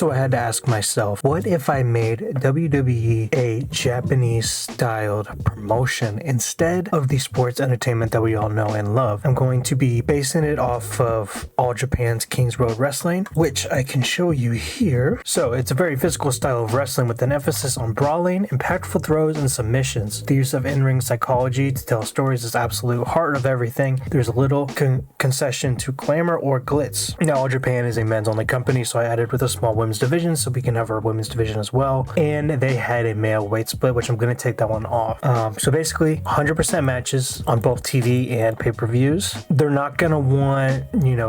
So I had to ask myself, what if I made WWE a Japanese styled promotion instead of the sports entertainment that we all know and love? I'm going to be basing it off of All Japan's King's Road Wrestling, which I can show you here. So it's a very physical style of wrestling with an emphasis on brawling, impactful throws, and submissions. The use of in-ring psychology to tell stories is absolute heart of everything. There's a little concession to glamour or glitz. Now, All Japan is a men's only company, so I added with a small women's division so we can have our women's division as well. And they had a male weight split, which I'm going to take that one off. So basically 100% matches on both TV and pay-per-views. They're not going to want,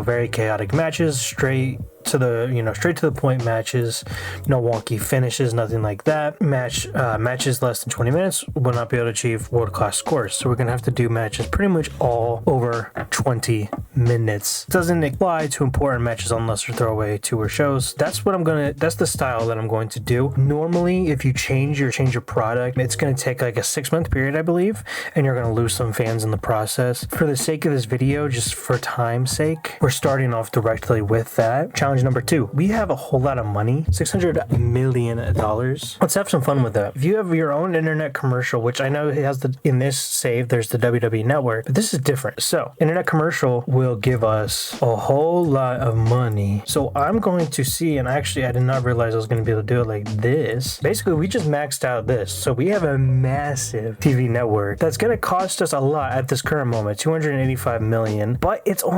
very chaotic matches, straight to the point matches, no wonky finishes, nothing like that. Matches less than 20 minutes will not be able to achieve world-class scores. So we're gonna have to do matches pretty much all over 20 minutes. It doesn't apply to important matches unless they're throwaway tour shows. That's the style that I'm going to do. Normally, if you change your product, it's gonna take like a 6-month period, I believe, and you're gonna lose some fans in the process. For the sake of this video, just for time's sake, we're starting off directly with that. Challenge number 2. We have a whole lot of money, $600 million. Let's have some fun with that. If you have your own internet commercial, which I know it has in this save, there's the WWE Network, but this is different. So internet commercial will give us a whole lot of money. So I'm going to see, and actually I did not realize I was going to be able to do it like this. Basically, we just maxed out this. So we have a massive TV network that's going to cost us a lot at this current moment, $285 million, but we're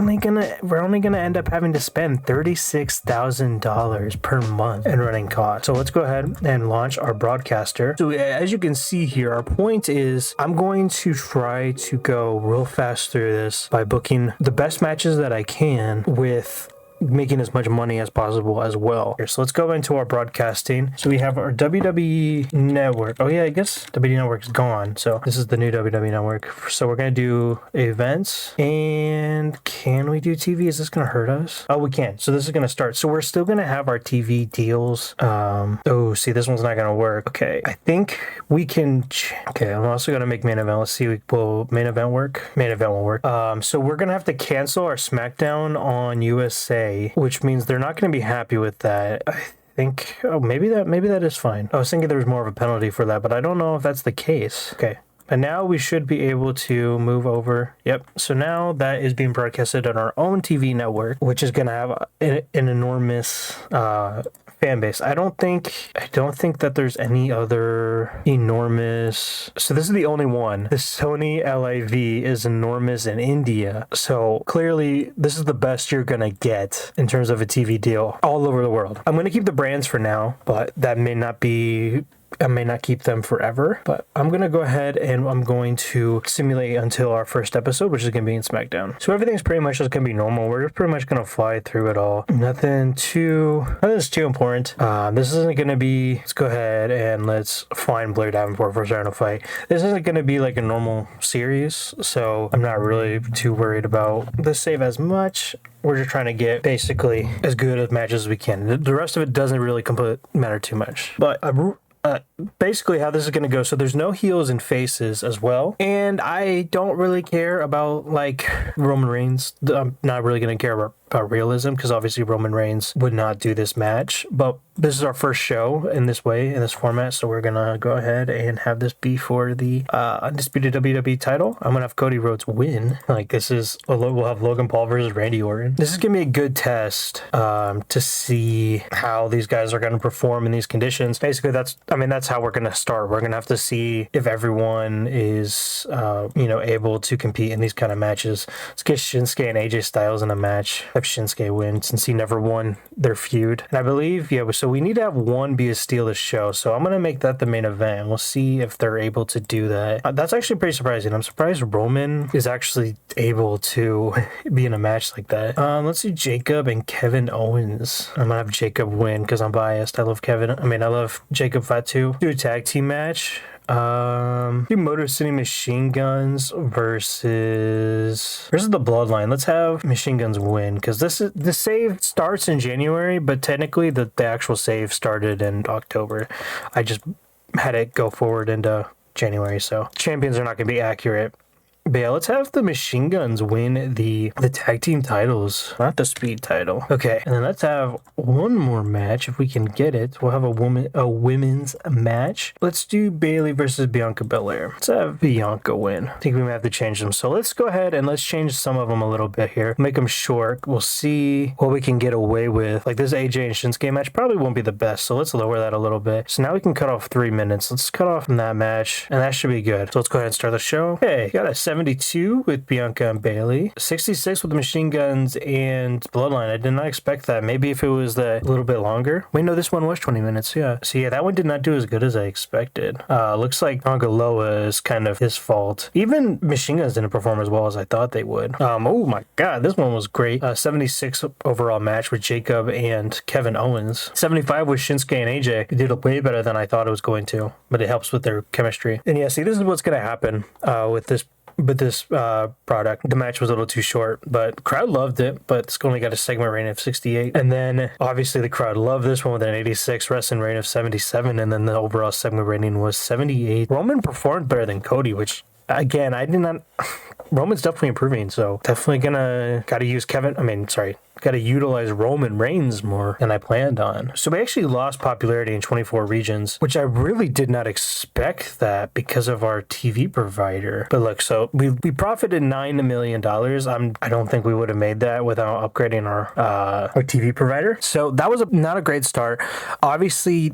only going to end up having to spend $36,000 per month in running costs. So let's go ahead and launch our broadcaster. So as you can see here, our point is I'm going to try to go real fast through this by booking the best matches that I can with making as much money as possible as well. So let's go into our broadcasting. So we have our WWE Network. Oh yeah, I guess WWE Network is gone. So this is the new WWE Network. So we're going to do events. And can we do TV? Is this going to hurt us? Oh, we can. So this is going to start. So we're still going to have our TV deals. Oh, see, this one's not going to work. Okay, I think we can. Okay, I'm also going to make main event. Let's see. Will main event work? Main event will work. So we're going to have to cancel our SmackDown on USA, which means they're not going to be happy with that. I think, maybe that is fine. I was thinking there was more of a penalty for that, but I don't know if that's the case. Okay. And now we should be able to move over. Yep. So now that is being broadcasted on our own TV network, which is going to have an enormous fan base. I don't think that there's any other enormous. So this is the only one. The Sony LIV is enormous in India. So clearly this is the best you're going to get in terms of a TV deal all over the world. I'm going to keep the brands for now, but that may not be. I may not keep them forever, but I'm going to go ahead and I'm going to simulate until our first episode, which is going to be in SmackDown. So everything's pretty much just going to be normal. We're just pretty much going to fly through it all. Nothing's too important. This isn't going to be, let's go ahead and let's find Blair Davenport for starting a fight. This isn't going to be like a normal series, so I'm not really too worried about the save as much. We're just trying to get basically as good of matches as we can. The rest of it doesn't really matter too much. But basically how this is going to go. So there's no heels and faces as well. And I don't really care about like Roman Reigns. I'm not really going to care about realism because obviously Roman Reigns would not do this match. But this is our first show in this way, in this format. So we're going to go ahead and have this be for the undisputed WWE title. I'm going to have Cody Rhodes win. Like we'll have Logan Paul versus Randy Orton. This is going to be a good test to see how these guys are going to perform in these conditions. Basically, that's how we're going to start. We're going to have to see if everyone is, able to compete in these kind of matches. Let's get Shinsuke and AJ Styles in a match. Have Shinsuke win since he never won their feud. And I believe, so we need to have one be a steal this show. So I'm going to make that the main event. We'll see if they're able to do that. That's actually pretty surprising. I'm surprised Roman is actually able to be in a match like that. Let's see Jacob and Kevin Owens. I'm going to have Jacob win because I'm biased. I love Jacob Fatu. Do a tag team match. Do Motor City Machine Guns versus the Bloodline. Let's have Machine Guns win because the save starts in January, but technically the actual save started in October. I just had it go forward into January, so champions are not going to be accurate. But yeah, let's have the Machine Guns win the tag team titles, not the speed title. Okay, and then let's have one more match if we can get it. We'll have a women's match. Let's do Bayley versus Bianca Belair. Let's have Bianca win. I think we might have to change them. So let's go ahead and let's change some of them a little bit here. Make them short. We'll see what we can get away with. Like this AJ and Shinsuke match probably won't be the best, so let's lower that a little bit. So now we can cut off 3 minutes. Let's cut off from that match, and that should be good. So let's go ahead and start the show. Okay, got a 72 with Bianca and Bayley, 66 with the Machine Guns and Bloodline. I did not expect that. Maybe if it was a little bit longer. Wait, no, this one was 20 minutes. Yeah. So yeah, that one did not do as good as I expected. Looks like Tongaloa is kind of his fault. Even Machine Guns didn't perform as well as I thought they would. Oh my God, this one was great. 76 overall match with Jacob and Kevin Owens. 75 with Shinsuke and AJ. It did way better than I thought it was going to, but it helps with their chemistry. And yeah, see, this is what's going to happen with this product. The match was a little too short, but crowd loved it, but it's only got a segment rating of 68. And then obviously the crowd loved this one with an 86, wrestling rating of 77, and then the overall segment rating was 78. Roman performed better than Cody, which again, I did not. Roman's definitely improving, so definitely gotta utilize Roman Reigns more than I planned on. So we actually lost popularity in 24 regions, which I really did not expect that because of our TV provider. But look, so we profited $9 million. I don't think we would have made that without upgrading our TV provider. So that was not a great start. Obviously,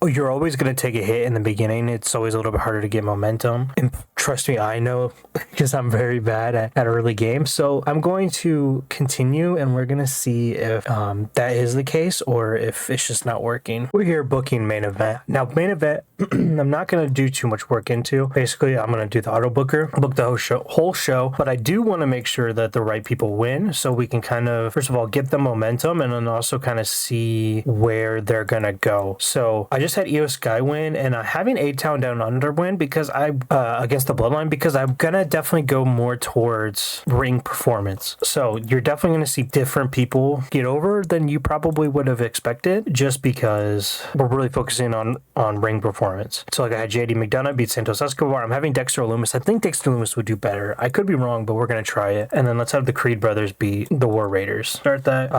you're always going to take a hit in the beginning. It's always a little bit harder to get momentum. And trust me, I know because I'm very bad at early games. So I'm going to continue, and we're going to see if that is the case or if it's just not working. We're here booking main event. Now, main event, I'm not going to do too much work into. Basically, I'm going to do the auto booker, book the whole show, but I do want to make sure that the right people win so we can kind of, first of all, get the momentum and then also kind of see where they're going to go. So I just had Io Sky win, and having A-Town Down Under win because against the Bloodline, because I'm going to definitely go more towards ring performance. So you're definitely going to see different people get over than you probably would have expected, just because we're really focusing on ring performance. So like I had JD McDonough beat Santos Escobar. I'm having Dexter Lumis. I think Dexter Lumis would do better. I could be wrong, but we're going to try it. And then let's have the Creed brothers beat the War Raiders. Start that.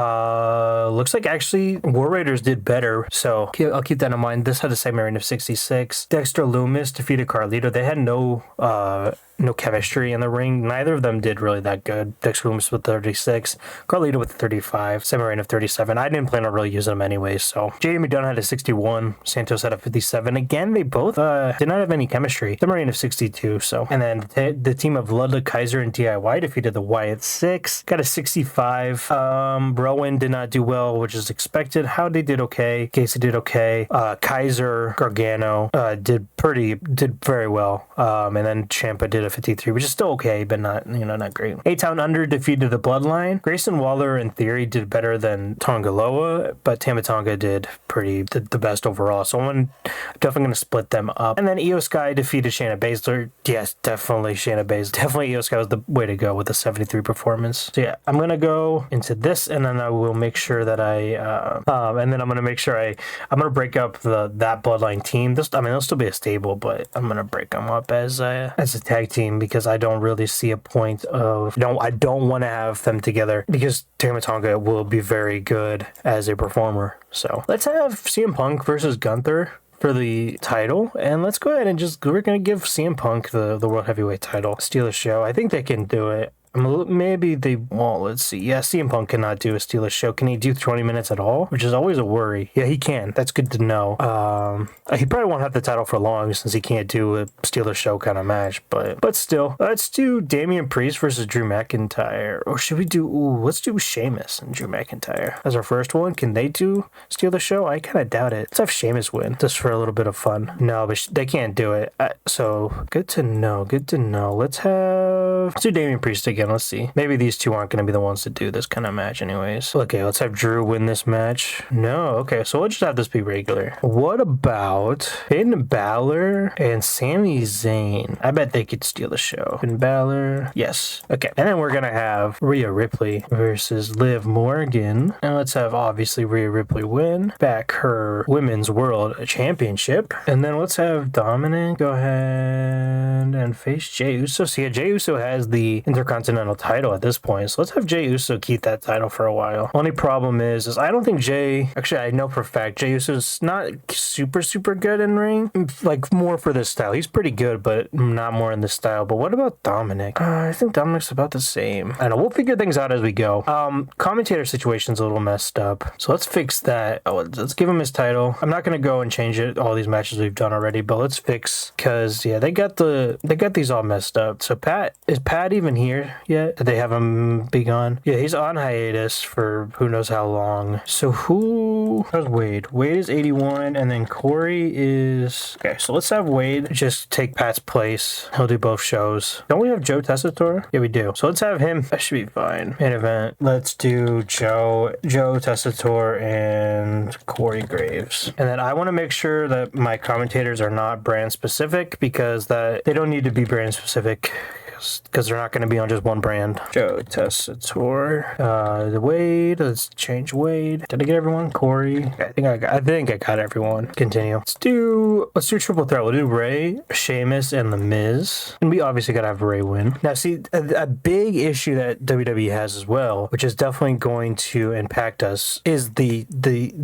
Looks like actually War Raiders did better, so I'll keep that in mind. This had a segment rating of 66. Dexter Lumis defeated Carlito. They had no chemistry in the ring. Neither of them did really that good. Dexter Lumis with 36, Carlito with 35, segment rating of 37. I didn't plan on really using them anyways, so JD McDonough had a 61, Santos had a 57. Again, they both did not have any chemistry. Segment rating of 62, so. And then the team of Ludwig Kaiser and DIY defeated the Wyatt 6, got a 65. Rowan did not do well, which is expected. Howdy did okay. Casey did okay. Kaiser, Gargano did very well. And then Ciampa did a 53, which is still okay, but not great. A-Town Under defeated the Bloodline. Grayson Waller in theory did better than Tongaloa, but Tama Tonga did the best overall. So I'm definitely going to split them up. And then Io Sky defeated Shayna Baszler. Yes, definitely Shayna Baszler. Definitely Io Sky was the way to go with a 73 performance. So yeah, I'm going to go into this, and then I will make sure that I'm going to break up that Bloodline team. They'll still be a stable, but I'm going to break them up as a tag team because I don't really see a point of, I don't want to have them together because Tama Tonga will be very good as a performer. So let's have CM Punk versus Gunther for the title, and let's go ahead and we're going to give CM Punk the World Heavyweight title. Steal the show. I think they can do it. Maybe they won't. Let's see. Yeah, CM Punk cannot do a Steelers show. Can he do 20 minutes at all? Which is always a worry. Yeah, he can. That's good to know. He probably won't have the title for long since he can't do a Steelers show kind of match. But still, let's do Damian Priest versus Drew McIntyre. Or should we let's do Sheamus and Drew McIntyre as our first one. Can they do Steelers show? I kind of doubt it. Let's have Sheamus win just for a little bit of fun. No, but they can't do it. So good to know. Let's do Damian Priest again second. Let's see. Maybe these two aren't going to be the ones to do this kind of match anyways. Okay, let's have Drew win this match. No, okay, so we'll just have this be regular. What about Finn Balor and Sami Zayn? I bet they could steal the show. Finn Balor. Yes. Okay. And then we're going to have Rhea Ripley versus Liv Morgan. And let's have, obviously, Rhea Ripley win back her Women's World Championship. And then let's have Dominic go ahead and face Jey Uso. So yeah, Jey Uso has the Intercontinental title at this point. So let's have Jey Uso keep that title for a while. Only problem is I don't think actually I know for a fact, Jey Uso's not super good in ring. Like more for this style. He's pretty good, but not more in this style. But what about Dominic? I think Dominic's about the same. I don't know. We'll figure things out as we go. Commentator situation's a little messed up. So let's fix that. Oh, let's give him his title. I'm not going to go and change it, all these matches we've done already, but let's fix, because yeah, they got these all messed up. So is Pat even here yet? Did they have him be gone? Yeah, he's on hiatus for who knows how long. So how's Wade? Wade is 81, and then Corey is... Okay, so let's have Wade just take Pat's place. He'll do both shows. Don't we have Joe Tessitore? Yeah, we do. So let's have him. That should be fine. Main event. Let's do Joe Tessitore and Corey Graves. And then I want to make sure that my commentators are not brand specific, because they don't need to be brand specific, because they're not going to be on just one brand. Joe Tessitore, Wade. Let's change Wade. Did I get everyone? Corey. I think I got everyone. Continue. Let's do triple threat. We'll do Ray, Sheamus, and The Miz. And we obviously got to have Ray win. Now, see, a big issue that WWE has as well, which is definitely going to impact us, is the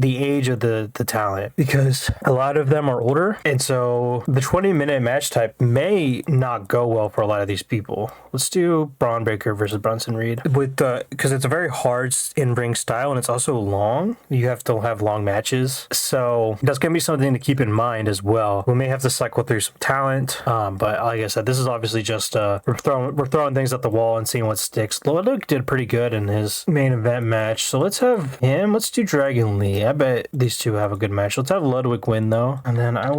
age of the talent, because a lot of them are older, and so the 20-minute match type may not go well for a lot of these people. Let's do Braun Breaker versus Bronson Reed, because it's a very hard in-ring style, and it's also long. You have to have long matches, so that's going to be something to keep in mind as well. We may have to cycle through some talent, but like I said, this is obviously just we're throwing things at the wall and seeing what sticks. Ludwig did pretty good in his main event match, so let's have him. Let's do Dragon Lee. I bet these two have a good match. Let's have Ludwig win though, and then I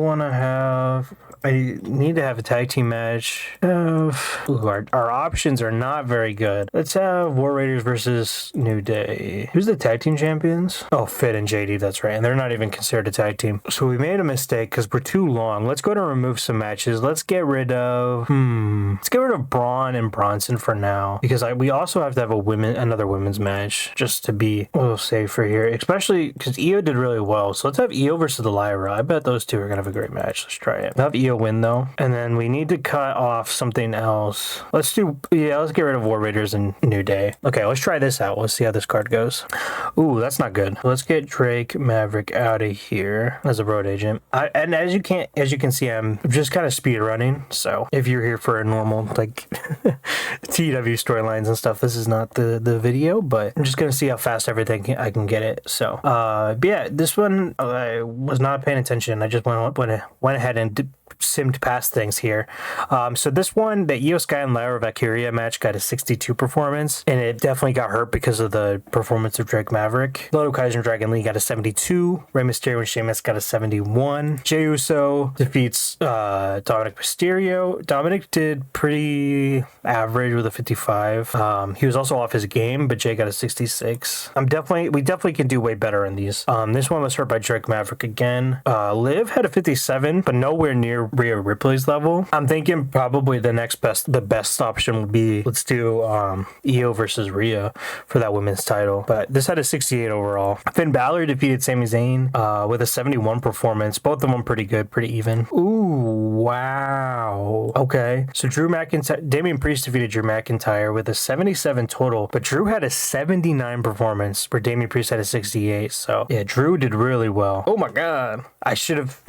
need to have a tag team match. Our options are not very good. Let's have War Raiders versus New Day. Who's the tag team champions? Oh, Fit and JD, that's right. And they're not even considered a tag team. So we made a mistake because we're too long. Let's go to remove some matches. Let's get rid of Braun and Bronson for now, because we also have to have another women's match just to be a little safer here, especially because Io did really well. So let's have Io versus Lyra. I bet those two are gonna have a great match. Let's try it. We'll have Io win though, and then we need to cut off something else. Let's get rid of War Raiders and New Day. Okay, let's try this out. Let's see how this card goes. Ooh, that's not good. Let's get Drake Maverick out of here as a road agent. And as you can see, I'm just kind of speed running. So if you're here for a normal like TEW storylines and stuff, this is not the video, but I'm just gonna see how fast everything I can get it. So but yeah, this one I was not paying attention. I just went ahead and simmed past things here. So this one, the Io Sky and Lyra Valkyria match, got a 62 performance, and it definitely got hurt because of the performance of Drake Maverick. Loto Kaiser and Dragon Lee got a 72. Rey Mysterio and Sheamus got a 71. Jey Uso defeats Dominic Mysterio. Dominic did pretty average with a 55. He was also off his game, but Jay got a 66. We definitely can do way better in these. This one was hurt by Drake Maverick again. Liv had a 57, but nowhere near Rhea Ripley's level. I'm thinking probably the best option would be, let's do Io versus Rhea for that women's title. But this had a 68 overall. Finn Balor defeated Sami Zayn with a 71 performance. Both of them pretty good, pretty even. Ooh, wow. Okay, so Damian Priest defeated Drew McIntyre with a 77 total, but Drew had a 79 performance where Damian Priest had a 68. So yeah, Drew did really well. Oh my god. I should have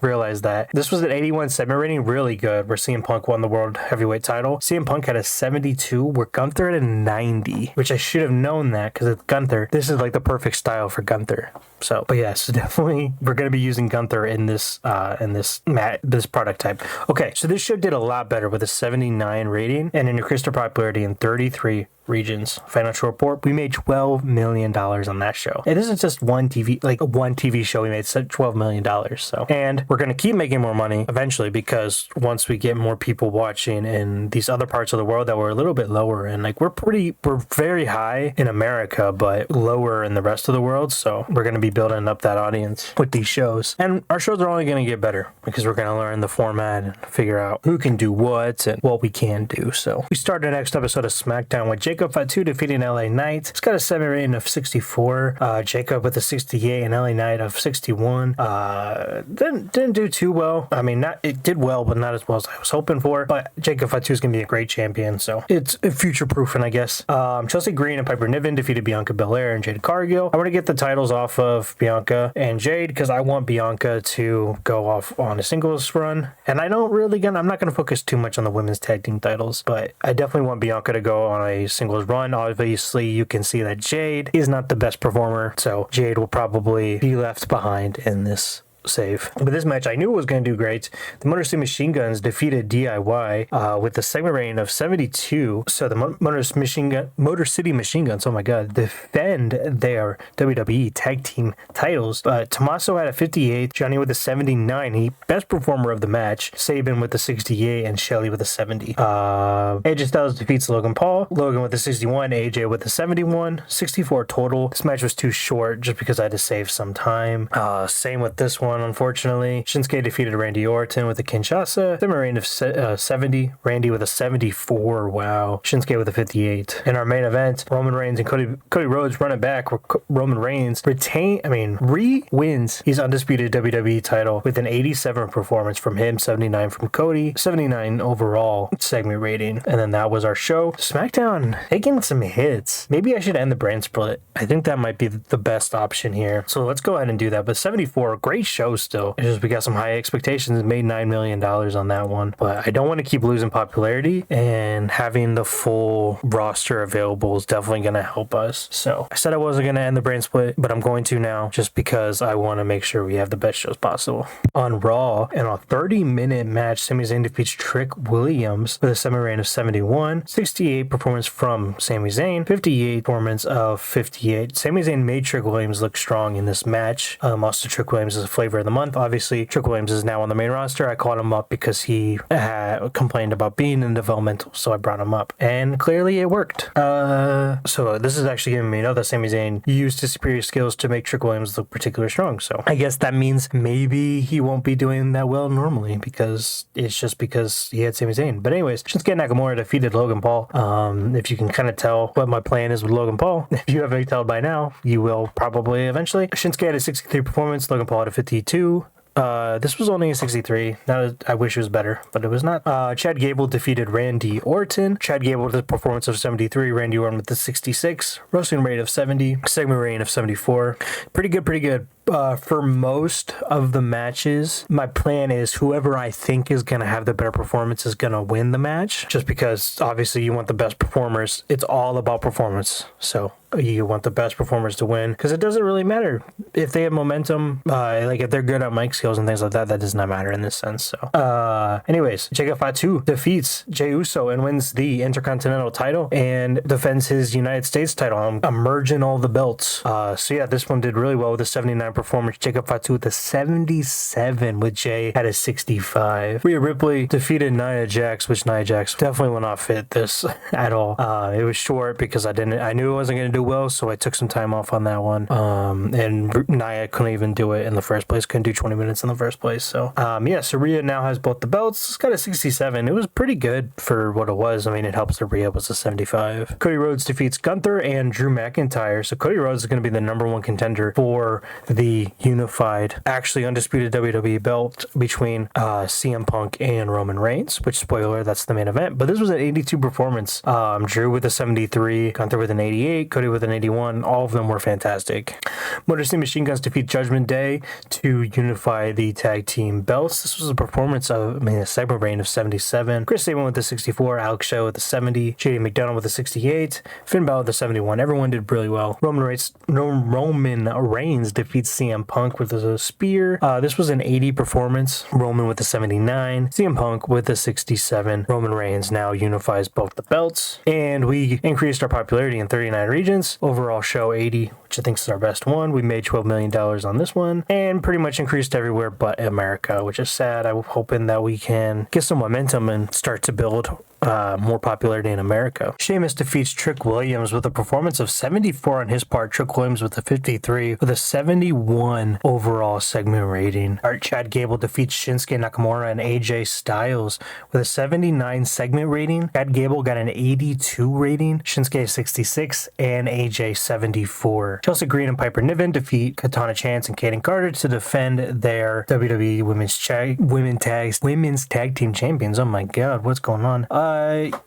realized that. This was an 81 segment rating, really good, where CM Punk won the World Heavyweight title. CM Punk had a 72, where Gunther had a 90, which I should have known that because it's Gunther. This is like the perfect style for Gunther. So, but yeah, so definitely we're going to be using Gunther in this product type. Okay, so this show did a lot better with a 79 rating and an increased our popularity in 33 regions. Financial report, we made $12 million on that show. It isn't just one TV show. We made $12 million. So, and we're going to keep making more money eventually, because once we get more people watching in these other parts of the world that were a little bit lower, and like we're very high in America, but lower in the rest of the world. So we're going to be building up that audience with these shows. And our shows are only going to get better because we're going to learn the format and figure out who can do what and what we can do. So we start the next episode of SmackDown with Jacob Fatu defeating LA Knight. It's got a 7 rating of 64. Jacob with a 68 and LA Knight of 61. Didn't do too well. I mean, it did well, but not as well as I was hoping for. But Jacob Fatu is going to be a great champion, so it's future proofing, I guess. Chelsea Green and Piper Niven defeated Bianca Belair and Jade Cargill. I want to get the titles off of Bianca and Jade because I want Bianca to go off on a singles run. And I'm not going to focus too much on the women's tag team titles, but I definitely want Bianca to go on a singles run. Obviously, you can see that Jade is not the best performer, so Jade will probably be left behind in this save. But this match I knew was going to do great. The Motor City Machine Guns defeated DIY with a segment rating of 72. So the Motor City Machine Guns, oh my god, defend their WWE tag team titles. Tommaso had a 58, Johnny with a 79. He best performer of the match. Sabin with a 68 and Shelly with a 70. AJ Styles defeats Logan Paul. Logan with a 61, AJ with a 71, 64 total. This match was too short just because I had to save some time. Same with this one. Unfortunately, Shinsuke defeated Randy Orton with a Kinshasa. Segment rating of 70. Randy with a 74. Wow. Shinsuke with a 58. In our main event, Roman Reigns and Cody Rhodes run it back. Roman Reigns re-wins his undisputed WWE title with an 87 performance from him, 79 from Cody, 79 overall segment rating. And then that was our show. SmackDown taking some hits. Maybe I should end the brand split. I think that might be the best option here. So let's go ahead and do that. But 74, great show still. It's just we got some high expectations and made $9 million on that one. But I don't want to keep losing popularity, and having the full roster available is definitely going to help us. So I said I wasn't going to end the brand split, but I'm going to now just because I want to make sure we have the best shows possible. On Raw, in a 30-minute match, Sami Zayn defeats Trick Williams with a 7 rating of 71, 68 performance from Sami Zayn, 58 performance of 58. Sami Zayn made Trick Williams look strong in this match. Also, Trick Williams is a flavor of the month. Obviously, Trick Williams is now on the main roster. I called him up because he had complained about being in developmental, so I brought him up, and clearly it worked. So this is actually giving me that Sami Zayn used his superior skills to make Trick Williams look particularly strong. So I guess that means maybe he won't be doing that well normally because it's just because he had Sami Zayn. But anyways, Shinsuke Nakamura defeated Logan Paul. If you can kind of tell what my plan is with Logan Paul, if you haven't told by now, you will probably eventually. Shinsuke had a 63 performance, Logan Paul had a 52. This was only a 63. I wish it was better, but it was not. Chad Gable defeated Randy Orton. Chad Gable with a performance of 73. Randy Orton with the 66. Roasting rate of 70. Segment rating of 74. Pretty good. For most of the matches, my plan is whoever I think is going to have the better performance is going to win the match. Just because obviously you want the best performers. It's all about performance. So you want the best performers to win because it doesn't really matter if they have momentum. If they're good at mic skills and things like that, that does not matter in this sense. So, anyways, Jacob Fatu defeats Jey Uso and wins the Intercontinental title and defends his United States title. I'm merging all the belts. So yeah, this one did really well with a 79 performance. Jacob Fatu with a 77, with Jay at a 65. Rhea Ripley defeated Nia Jax, which Nia Jax definitely will not fit this at all. It was short because I knew it wasn't going to do well, so I took some time off on that one. And Nia couldn't even do it in the first place. Couldn't do 20 minutes in the first place. So so Rhea now has both the belts. It's got a 67. It was pretty good for what it was. I mean, it helps that Rhea was a 75. Cody Rhodes defeats Gunther and Drew McIntyre. So Cody Rhodes is going to be the #1 contender for the unified, actually undisputed WWE belt between CM Punk and Roman Reigns, which, spoiler, that's the main event. But this was an 82 performance. Drew with a 73, Gunther with an 88, Cody with an 81. All of them were fantastic. Motor City Machine Guns defeat Judgment Day to unify the tag team belts. This was a performance of, a segment rating of 77. Chris Sabin with the 64, Alex Shelley with the 70, JD McDonough with the 68, Finn Balor with the 71. Everyone did really well. Roman Reigns defeats CM Punk with a spear. This was an 80 performance. Roman with a 79. CM Punk with a 67. Roman Reigns now unifies both the belts. And we increased our popularity in 39 regions. Overall show 80, which I think is our best one. We made $12 million on this one. And pretty much increased everywhere but America, which is sad. I'm hoping that we can get some momentum and start to build more popularity in America. Sheamus defeats Trick Williams with a performance of 74 on his part. Trick Williams with a 53 with a 71 overall segment rating. Art Chad Gable defeats Shinsuke Nakamura and AJ Styles with a 79 segment rating. Chad Gable got an 82 rating, Shinsuke 66, and AJ 74. Chelsea Green and Piper Niven defeat Katana Chance and Kaden Carter to defend their WWE Women's Tag Team Champions. Oh my god, what's going on?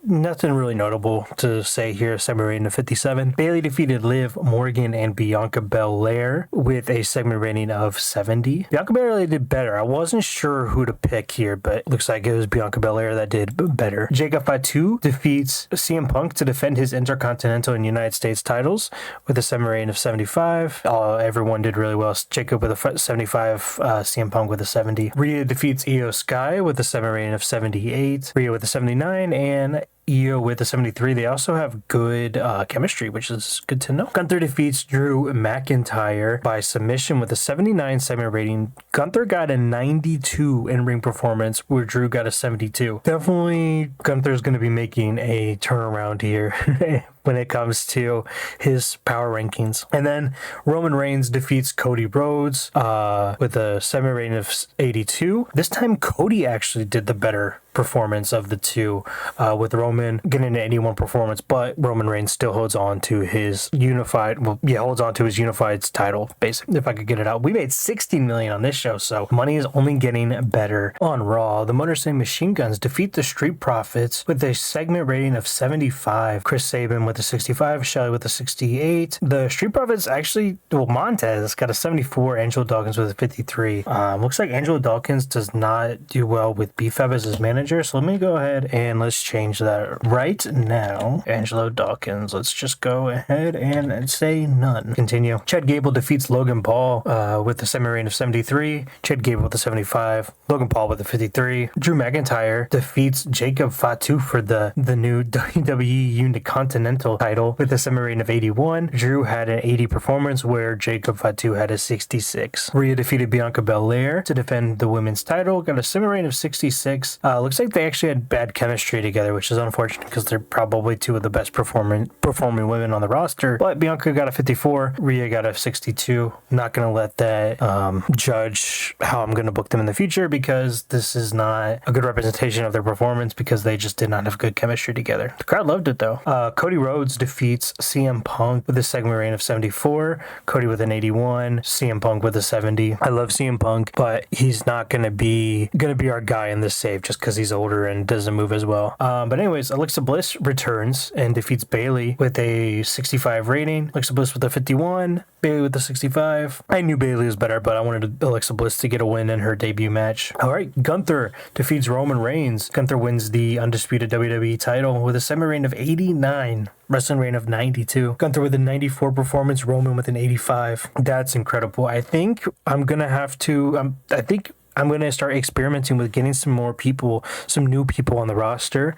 Nothing really notable to say here. Segment rating of 57. Bayley defeated Liv Morgan and Bianca Belair with a segment rating of 70. Bianca Belair did better. I wasn't sure who to pick here, but it looks like it was Bianca Belair that did better. Jacob Fatu defeats CM Punk to defend his Intercontinental and United States titles with a segment rating of 75. Everyone did really well. Jacob with a 75, CM Punk with a 70. Rhea defeats Io Sky with a segment rating of 78. Rhea with a 79. And Io with a 73. They also have good chemistry, which is good to know. Gunther defeats Drew McIntyre by submission with a 79 segment rating. Gunther got a 92 in-ring performance, where Drew got a 72. Definitely Gunther's going to be making a turnaround here when it comes to his power rankings. And then Roman Reigns defeats Cody Rhodes with a segment rating of 82. This time Cody actually did the better performance of the two, with Roman getting an 81 performance, but Roman Reigns still holds on to his unified title, basically, if I could get it out. We made $16 million on this show, so money is only getting better on Raw. The Motor City Machine Guns defeat the Street Profits with a segment rating of 75. Chris Sabin with a 65, Shelly with a 68. The Street Profits Montez got a 74, Angelo Dawkins with a 53. Looks like Angelo Dawkins does not do well with BFAB as his manager, so let me go ahead and let's change that right now. Angelo Dawkins, let's just go ahead and say none. Continue. Chad Gable defeats Logan Paul with a segment rating of 73. Chad Gable with a 75. Logan Paul with a 53. Drew McIntyre defeats Jacob Fatu for the new WWE Unicontinental title with a segment rating of 81. Drew had an 80 performance, where Jacob Fatu had a 66. Rhea defeated Bianca Belair to defend the women's title, got a segment rating of 66. Looks like they actually had bad chemistry together, which is unfortunate because they're probably two of the best performing women on the roster. But Bianca got a 54, Rhea got a 62. Not going to let that judge how I'm going to book them in the future, because this is not a good representation of their performance, because they just did not have good chemistry together. The crowd loved it though. Cody Rhodes defeats CM Punk with a segment rating of 74. Cody with an 81, CM Punk with a 70. I love CM Punk, but he's not going to be our guy in this save just because he's older and doesn't move as well. But anyways, Alexa Bliss returns and defeats Bayley with a 65 rating. Alexa Bliss with a 51, Bayley with a 65. I knew Bayley was better, but I wanted Alexa Bliss to get a win in her debut match. All right, Gunther defeats Roman Reigns. Gunther wins the undisputed WWE title with a segment rating of 89. Wrestling rating of 92. Gunther with a 94 performance. Roman with an 85. That's incredible. I think I'm going to start experimenting with getting some new people on the roster.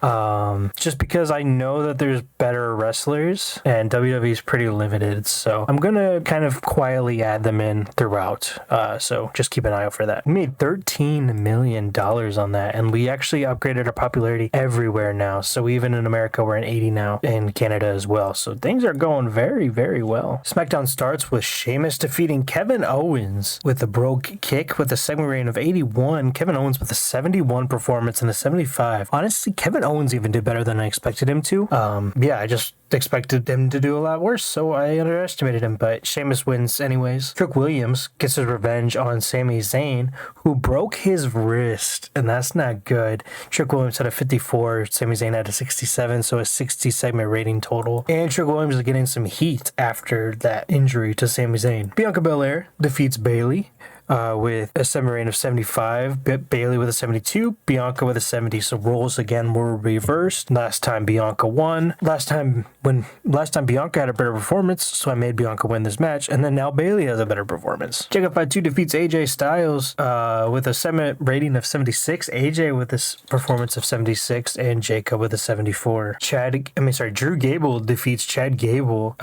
Just because I know that there's better wrestlers and WWE is pretty limited. So I'm going to kind of quietly add them in throughout. So just keep an eye out for that. We made $13 million on that, and we actually upgraded our popularity everywhere now. So even in America, we're in 80 now, and Canada as well. So things are going very, very well. SmackDown starts with Sheamus defeating Kevin Owens with a brogue kick with a segment rating of 81. Kevin Owens with a 71 performance and a 75. Honestly, Kevin Owens even did better than I expected him to. I just expected him to do a lot worse, so I underestimated him, but Sheamus wins anyways. Trick Williams gets his revenge on Sami Zayn, who broke his wrist, and that's not good. Trick Williams had a 54, Sami Zayn had a 67, so a 60 segment rating total. And Trick Williams is getting some heat after that injury to Sami Zayn. Bianca Belair defeats Bayley with a segment rating of 75, Bailey with a 72, Bianca with a 70. So roles again were reversed. Last time Bianca won. Last time Bianca had a better performance, so I made Bianca win this match, and then now Bailey has a better performance. Jacob Fatu defeats AJ Styles with a segment rating of 76, AJ with this performance of 76, and Jacob with a 74. Drew Gable defeats Chad Gable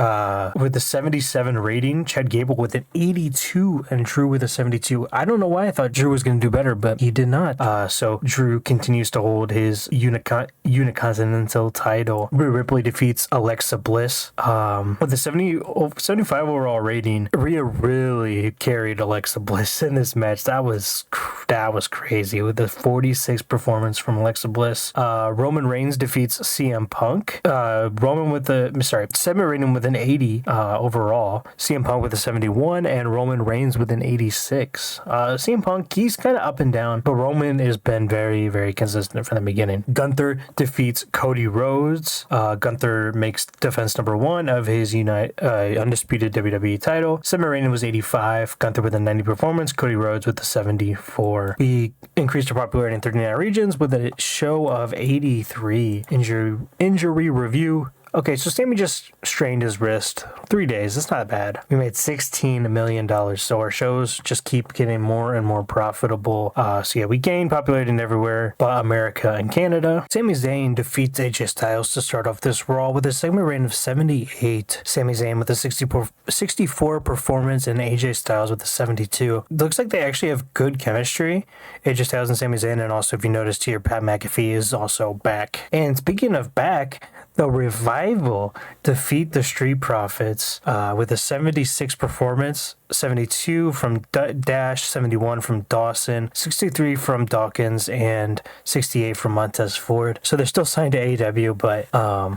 with a 77 rating, Chad Gable with an 82, and Drew with a 72. I don't know why I thought Drew was going to do better, but he did not. So Drew continues to hold his Unicontinental title. Rhea Ripley defeats Alexa Bliss with a 75 overall rating. Rhea really carried Alexa Bliss in this match. That was crazy with the 46 performance from Alexa Bliss. Roman Reigns defeats CM Punk. Roman with segment rating with an 80 overall. CM Punk with a 71, and Roman Reigns with an 86. CM Punk, he's kind of up and down, but Roman has been very, very consistent from the beginning. Gunther defeats Cody Rhodes. Gunther makes defense number 1 of his undisputed WWE title. Segment rating was 85. Gunther with a 90 performance. Cody Rhodes with a 74. We increased our popularity in 39 regions with a show of 83. Injury review. Okay, so Sammy just strained his wrist. 3 days. That's not bad. We made $16 million. So our shows just keep getting more and more profitable. So yeah, we gained popularity everywhere but America and Canada. Sami Zayn defeats AJ Styles to start off this Raw with a segment rating of 78. Sami Zayn with a 64 performance, and AJ Styles with a 72. Looks like they actually have good chemistry. AJ Styles and Sami Zayn, and also if you noticed here, Pat McAfee is also back. And speaking of back, the Revival defeat the Street Profits with a 76 performance, 72 from Dash, 71 from Dawson, 63 from Dawkins, and 68 from Montez Ford. So they're still signed to AEW, but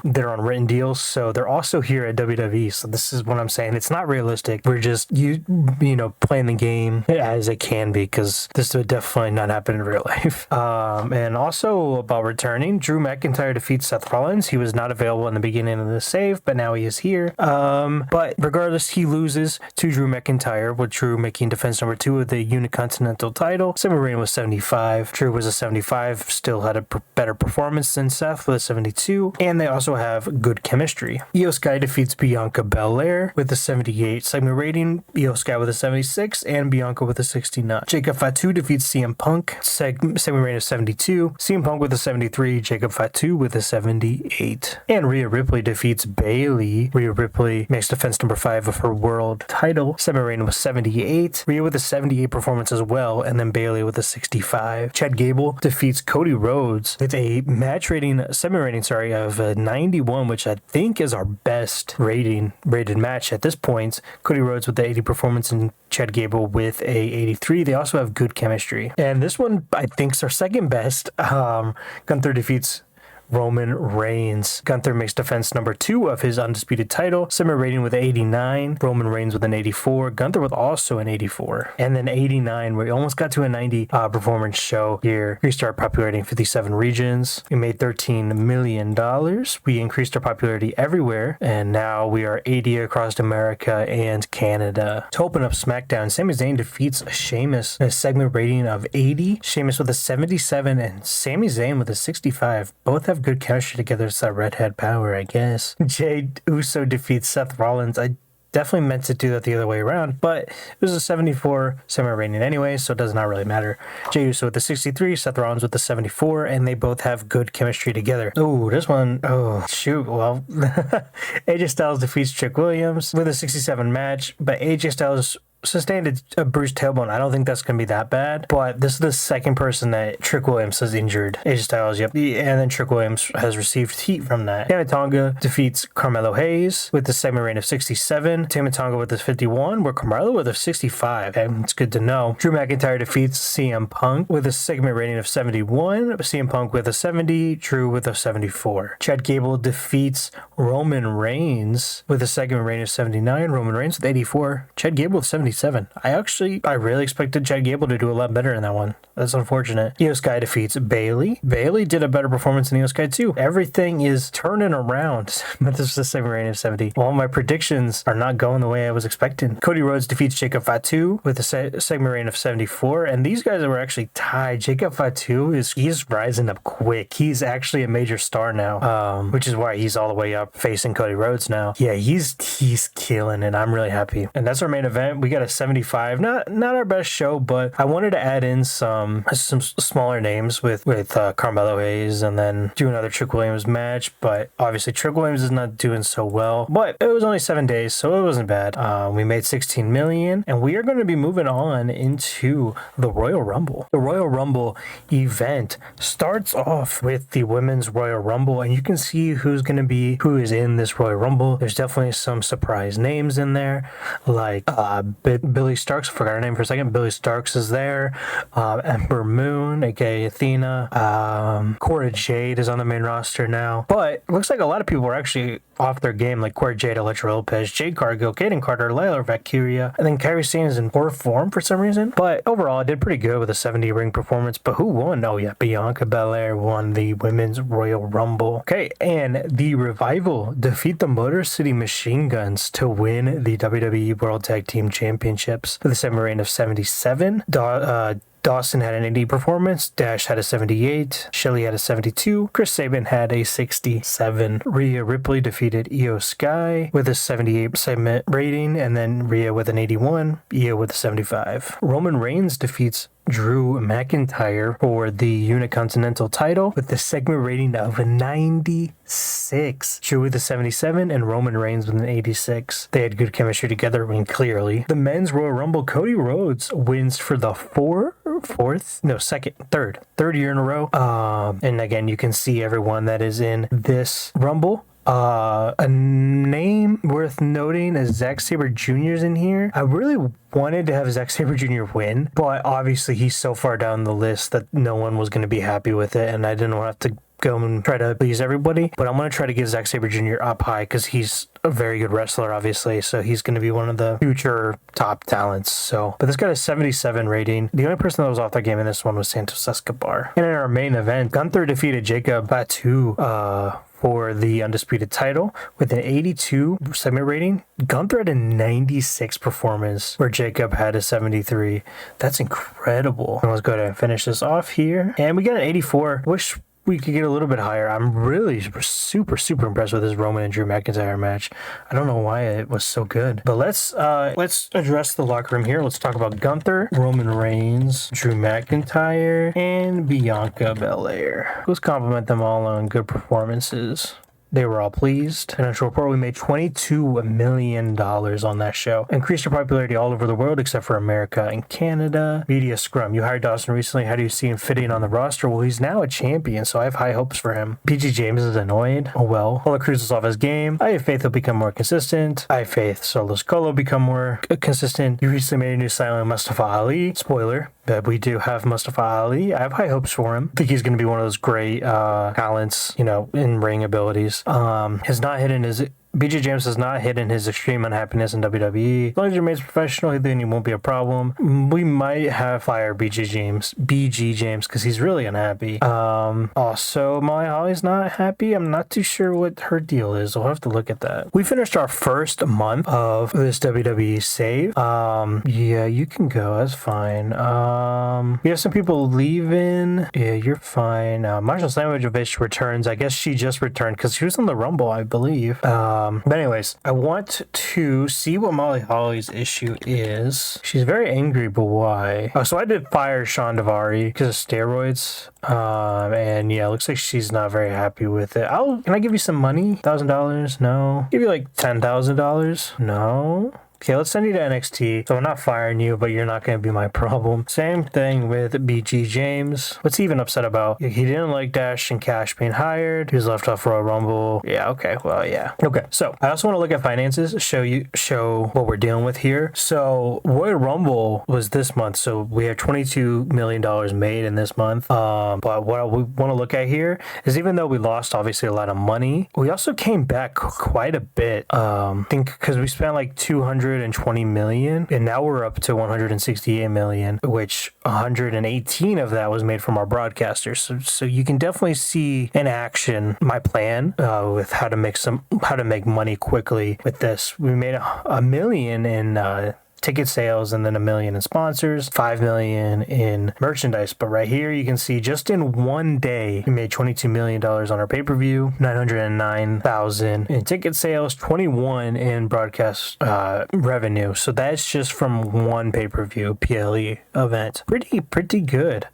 they're on written deals, so they're also here at WWE. So this is what I'm saying. It's not realistic. We're just playing the game as it can be, because this would definitely not happen in real life. And also about returning, Drew McIntyre defeats Seth Rollins. He was not available in the beginning of the save, but now he is here. But regardless, he loses to Drew McIntyre, with Drew making defense number 2 of the Unicontinental title. Segment rating was 75. Drew was a 75, still had a better performance than Seth with a 72, and they also have good chemistry. Io Sky defeats Bianca Belair with a 78 segment rating, Io Sky with a 76, and Bianca with a 69. Jacob Fatu defeats CM Punk, segment rating of 72, CM Punk with a 73, Jacob Fatu with a 78. And Rhea Ripley defeats Bailey. Rhea Ripley makes defense number 5 of her world title. Segment rating was 78. Rhea with a 78 performance as well, and then Bailey with a 65. Chad Gable defeats Cody Rhodes with a segment rating of 91, which I think is our best rated match at this point. Cody Rhodes with the 80 performance, and Chad Gable with a 83. They also have good chemistry. And this one, I think, is our second best. Gunther defeats Roman Reigns. Gunther makes defense number 2 of his undisputed title. Segment rating with 89. Roman Reigns with an 84. Gunther with also an 84. And then 89. We almost got to a 90 performance show here. We started popularity in 57 regions. We made $13 million. We increased our popularity everywhere. And now we are 80 across America and Canada. To open up SmackDown, Sami Zayn defeats Sheamus in a segment rating of 80. Sheamus with a 77 and Sami Zayn with a 65. Both have good chemistry together. It's that redhead power, I guess. Jey Uso defeats Seth Rollins. I definitely meant to do that the other way around, but it was a 74 segment rating anyway, so it does not really matter. Jey Uso with the 63, Seth Rollins with the 74, and they both have good chemistry together. Oh, this one, shoot. Well, AJ Styles defeats Trick Williams with a 67 match, but AJ Styles sustained a bruised tailbone. I don't think that's going to be that bad, but this is the second person that Trick Williams has injured. AJ Styles, yep. And then Trick Williams has received heat from that. Tama Tonga defeats Carmelo Hayes with the segment rating of 67. Tama Tonga with a 51, where Carmelo with a 65. Okay, it's good to know. Drew McIntyre defeats CM Punk with a segment rating of 71. CM Punk with a 70. Drew with a 74. Chad Gable defeats Roman Reigns with a segment rating of 79. Roman Reigns with 84. Chad Gable with 74. 77. I really expected Chad Gable to do a lot better in that one. That's unfortunate. Io Sky defeats Bailey. Bailey did a better performance than Io Sky too. Everything is turning around. But this is a segment rating of 70. All my predictions are not going the way I was expecting. Cody Rhodes defeats Jacob Fatu with a segment rating of 74. And these guys were actually tied. Jacob Fatu he's rising up quick. He's actually a major star now, which is why he's all the way up facing Cody Rhodes now. Yeah, he's killing it. I'm really happy. And that's our main event. We got a 75. Not our best show, but I wanted to add in some smaller names with Carmelo Hayes and then do another Trick Williams match. But obviously Trick Williams is not doing so well. But it was only 7 days, so it wasn't bad. We made 16 million, and we are going to be moving on into the Royal Rumble. The Royal Rumble event starts off with the Women's Royal Rumble, and you can see who is in this Royal Rumble. There's definitely some surprise names in there, like Billy Starks. I forgot her name for a second. Billy Starks is there. Ember Moon, aka Athena. Cora Jade is on the main roster now, but it looks like a lot of people are actually off their game, like Cora Jade, Electra Lopez, Jade Cargill, Kaden Carter, Layla Valkyria, and then Kairi Sane is in poor form for some reason. But overall, I did pretty good with a 70 ring performance. But who won? Oh yeah, Bianca Belair won the Women's Royal Rumble. Okay, and the Revival defeat the Motor City Machine Guns to win the WWE World Tag Team Championships with a 7 rating of 77. Dawson had an 80 performance, Dash had a 78, Shelly had a 72, Chris Sabin had a 67. Rhea Ripley defeated Io Sky with a 78 segment rating, and then Rhea with an 81, Io with a 75. Roman Reigns defeats Drew McIntyre for the Unicontinental title with the segment rating of a 96. Drew with a 77 and Roman Reigns with an 86. They had good chemistry together, clearly. The Men's Royal Rumble, Cody Rhodes wins for the third year in a row. And again, you can see everyone that is in this Rumble. A name worth noting is Zack Sabre Jr. is in here. I really wanted to have Zack Sabre Jr. win, but obviously he's so far down the list that no one was going to be happy with it, and I didn't want to go and try to please everybody. But I'm going to try to get Zack Sabre Jr. up high because he's a very good wrestler, obviously, so he's going to be one of the future top talents. But this got a 77 rating. The only person that was off their game in this one was Santos Escobar. And in our main event, Gunther defeated Jacob Fatu for the undisputed title with an 82 segment rating. Gunther had a 96 performance where Jacob had a 73. That's incredible. And let's go ahead and finish this off here. And we got an 84. Wish we could get a little bit higher. I'm really super impressed with this Roman and Drew McIntyre match. I don't know why it was so good. But let's address the locker room here. Let's talk about Gunther, Roman Reigns, Drew McIntyre, and Bianca Belair. Let's compliment them all on good performances. They were all pleased. Financial report, we made $22 million on that show. Increased your popularity all over the world except for America and Canada. Media scrum. You hired Dawson recently. How do you see him fitting on the roster? Well, he's now a champion, so I have high hopes for him. PG James is annoyed. Oh well. Paula Cruz is off his game. I have faith he'll become more consistent. I have faith Solo Sikoa become more consistent. You recently made a new signing, Mustafa Ali. Spoiler, but we do have Mustafa Ali. I have high hopes for him. I think he's going to be one of those great talents, in ring abilities. Has not hidden his BG James has not hidden his extreme unhappiness in WWE. As long as he remains professional, then he won't be a problem. We might have fire BG James, because he's really unhappy. Also, Molly Holly's not happy. I'm not too sure what her deal is. We'll have to look at that. We finished our first month of this WWE save. Yeah, you can go. That's fine. We have some people leaving. Yeah, you're fine. Marshall Slamovich returns. I guess she just returned because she was in the Rumble, I believe. But anyways, I want to see what Molly Holly's issue is. She's very angry, but why? Oh, so I did fire Sean Davari because of steroids. And yeah, it looks like she's not very happy with it. Can I give you some money? $1,000? No. Give you like $10,000? No. Okay, let's send you to NXT. So I'm not firing you, but you're not going to be my problem. Same thing with BG James. What's he even upset about? He didn't like Dash and Cash being hired. He was left off Royal Rumble. Yeah, okay. Well, yeah. Okay, so I also want to look at finances, show what we're dealing with here. So Royal Rumble was this month. So we have $22 million made in this month. But what we want to look at here is even though we lost obviously a lot of money, we also came back quite a bit. I think because we spent like $200 120 million, and now we're up to 168 million, which 118 of that was made from our broadcasters. So you can definitely see in action my plan with how to make money quickly with this. We made a million in ticket sales, and then $1 million in sponsors, $5 million in merchandise. But right here you can see just in one day we made $22 million on our pay-per-view, 909,000 in ticket sales, 21 in broadcast revenue. So that's just from one pay-per-view PLE event. Pretty good.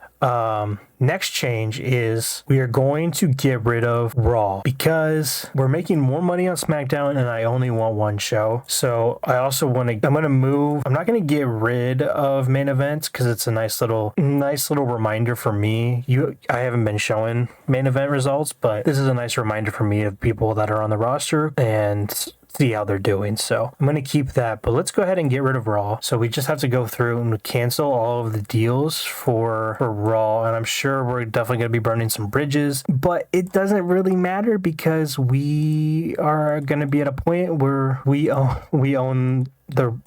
Next change is we are going to get rid of Raw because we're making more money on SmackDown and I only want one show. So I also I'm going to move. I'm not going to get rid of main events because it's a nice little reminder for me. I haven't been showing main event results, but this is a nice reminder for me of people that are on the roster and see how they're doing. So I'm going to keep that, but let's go ahead and get rid of Raw. So we just have to go through and cancel all of the deals for Raw, and I'm sure we're definitely going to be burning some bridges, but it doesn't really matter because we are going to be at a point where we own the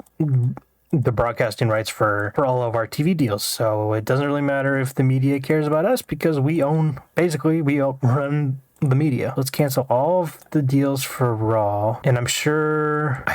broadcasting rights for all of our TV deals. So it doesn't really matter if the media cares about us because we run the media. Let's cancel all of the deals for Raw. And I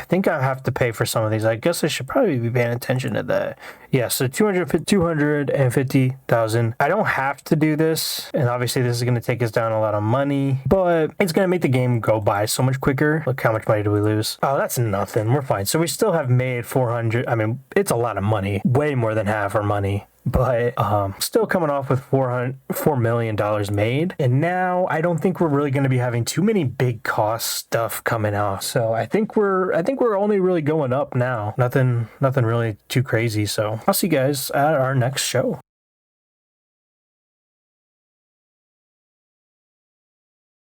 think I have to pay for some of these. I guess I should probably be paying attention to that. Yeah, so 250,000. I don't have to do this. And obviously this is going to take us down a lot of money, but it's going to make the game go by so much quicker. Look, how much money do we lose? Oh, that's nothing. We're fine. So we still have made 400. I mean, it's a lot of money. Way more than half our money. But still coming off with $4 million made. And now I don't think we're really going to be having too many big cost stuff coming out. So I think we're only really going up now. Nothing really too crazy. So I'll see you guys at our next show.